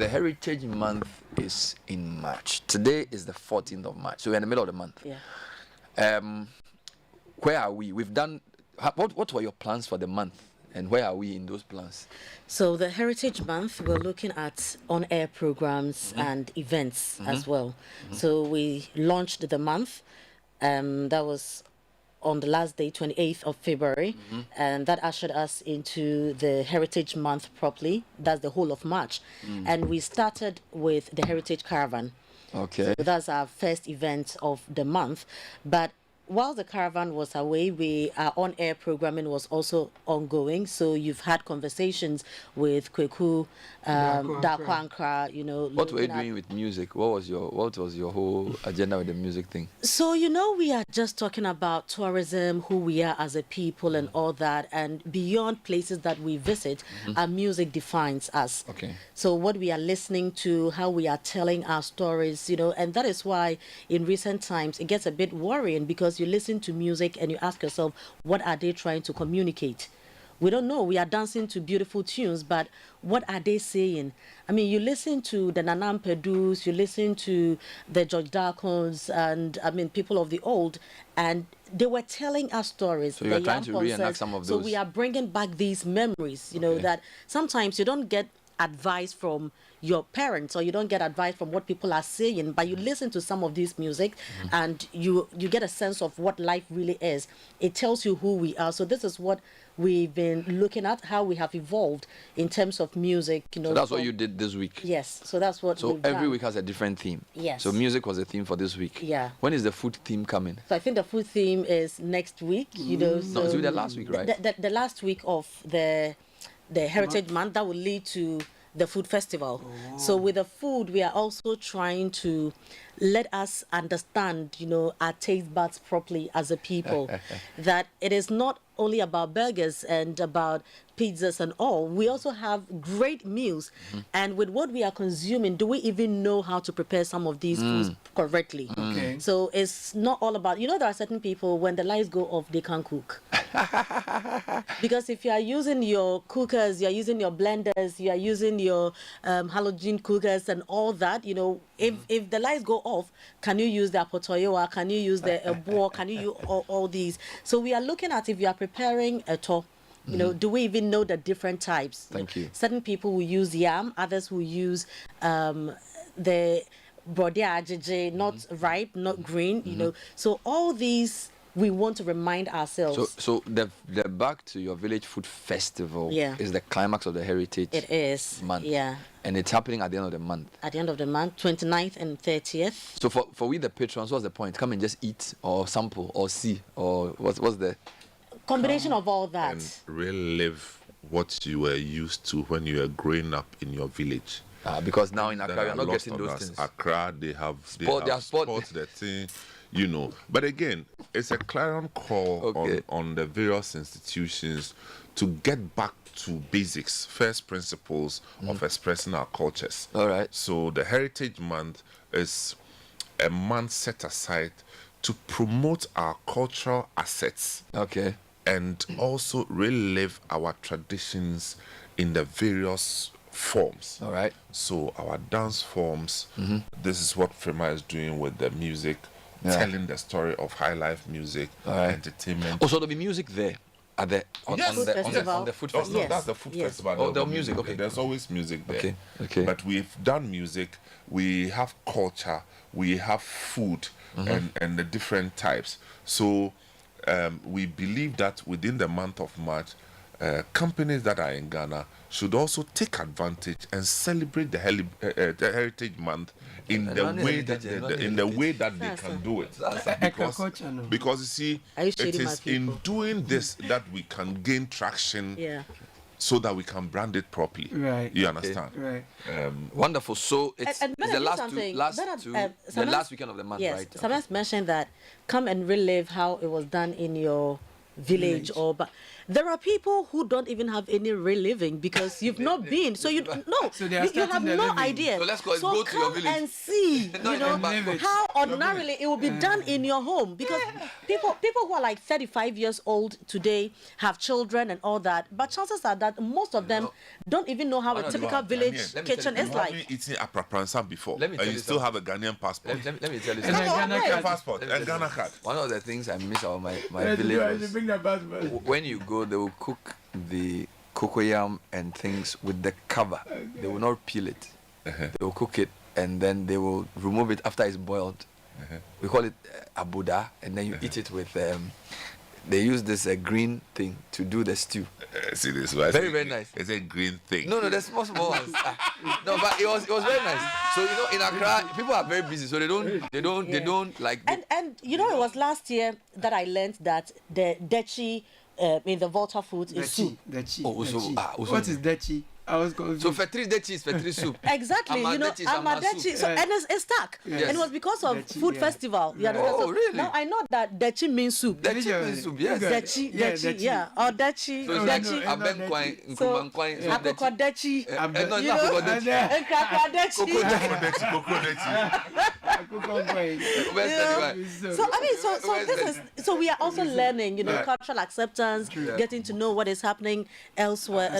the Heritage Month is in March. Today is the 14th of March, so we're in the middle of the month. Yeah. Where are we? We've done. What were your plans for the month, and where are we in those plans? So the Heritage Month, we're looking at on-air programs and events as well. So we launched the month. That was on the last day, 28th of February, and that ushered us into the Heritage Month properly. That's the whole of March. And we started with the Heritage Caravan. Okay. So that's our first event of the month. But while the caravan was away, our on-air programming was also ongoing. So you've had conversations with Kweku, Dakwankra, you know. What were you doing with music? What was your whole agenda with the music thing? So, you know, we are just talking about tourism, who we are as a people and all that. And beyond places that we visit, our music defines us. Okay. So what we are listening to, how we are telling our stories, you know, and that is why in recent times it gets a bit worrying, because you listen to music and you ask yourself, what are they trying to communicate? We don't know. We are dancing to beautiful tunes, but what are they saying? I mean, you listen to the Nanam Pedus, you listen to the George Darkons, and I mean, people of the old, and they were telling us stories. So you are trying to reenact some of those. So we are bringing back these memories, you know, that sometimes you don't get advice from your parents, or you don't get advice from what people are saying, but you listen to some of this music and you get a sense of what life really is. It tells you who we are. So this is what we've been looking at, how we have evolved in terms of music, you know. So that's what you did this week? Yes. So that's what So we've every done. week has a different theme? Yes. So music was a theme for this week? Yeah. When is the food theme coming? So I think the food theme is next week, you know. So No, it's the last week, right? The last week of the Heritage Month, that will lead to the food festival. So with the food, we are also trying to let us understand, you know, our taste buds properly as a people. That it is not only about burgers and about pizzas and all. We also have great meals. And with what we are consuming, do we even know how to prepare some of these foods correctly? Okay. So it's not all about, you know, there are certain people, when the lights go off, they can't cook. Because if you are using your cookers, you are using your blenders, you are using your halogen cookers and all that, you know, if the lights go off, can you use the apotoyoa? Can you use the ebo? Can you use all these? So we are looking at, if you are preparing a to, you know, do we even know the different types? Thank you. Certain people will use yam, others will use the brode ajeje, not ripe, not green, you know. So all these, we want to remind ourselves. So the Back to Your Village Food Festival is the climax of the Heritage It is. Month. Yeah. And it's happening at the end of the month. At the end of the month, 29th and 30th. So for we the patrons, what's the point? Come and just eat or sample or see, or what's the Combination of all that. And relive what you were used to when you were growing up in your village. Because now in Accra That we are are not lost getting on those us. things. Accra, they have Sport the thing, you know. But again, it's a clarion call on the various institutions to get back to basics, first principles of expressing our cultures. All right. So the Heritage Month is a month set aside to promote our cultural assets. Okay. And also relive our traditions in the various forms. All right. So our dance forms, this is what Frema is doing with the music, telling the story of high life music, entertainment. Oh, so there'll be music there at the on the food Oh, festival. no, that's the food festival. Oh, there's music. Okay. There's always music there. Okay. Okay. But we've done music. We have culture. We have food, and the different types. So we believe that within the month of March, companies that are in Ghana should also take advantage and celebrate the Heritage Month in the way that they can do it. Because you see, it is in doing this that we can gain traction. So that we can brand it properly. Right. You understand? Right. Wonderful. So it's the last weekend of the month, yes, right? Someone mentioned that come and relive how it was done in your village. But There are people who don't even have any real living because you've not been. So you no, So they are you have starting their no living. idea. So let's go to your come village. and see, No, you know, no, how ordinarily it will be done in your home because people who are like 35 years old today have children and all that, but chances are that most of them don't even know how a typical village Let me tell kitchen you, is You like. haven't eaten apapransa before, Let me tell and you you still something. have a Ghanaian passport. Let me tell you And something. a Ghana right. card. Passport Let me and tell you Ghana card. One of the things I miss about my I village should was bring the passport. when you go, they will cook the cocoyam and things with the cover. They will not peel it. They will cook it and then they will remove it after it's boiled. We call it abuda, and then you eat it with. They use this green thing to do the stew. See this? Right? Very nice. It's a green thing. No, the small ones. No, but it was very nice. So you know, in Accra, people are very busy, so they don't like. And you know, it was last year that I learned that the dechi in the Volta food is soup. Dachi. Oh, also- Dachi. ah, also- What is dachi? I was confused. So Fetri dechi is Fetri soup. Exactly, you know, Amadechi is ama Amadechi. soup. So and it's stuck, Yes. and it was because of Dechi, food yeah. festival. You Right. understand? Oh, So really? now I know that dechi means soup. Dechi Dechi, means soup, yes. okay. Dechi, Yeah, dechi, dechi. yeah, or dechi, So it's No, like no, dechi. no. Aben Kwai, So Nkrumah Kwai, so akoko dechi. dechi, No, you not know, akoko dechi. and kaka dechi. Where's that one? So I mean, so Where's this that? is so we are also learning, you know, Yeah. cultural acceptance, Yeah. getting to know what is happening elsewhere.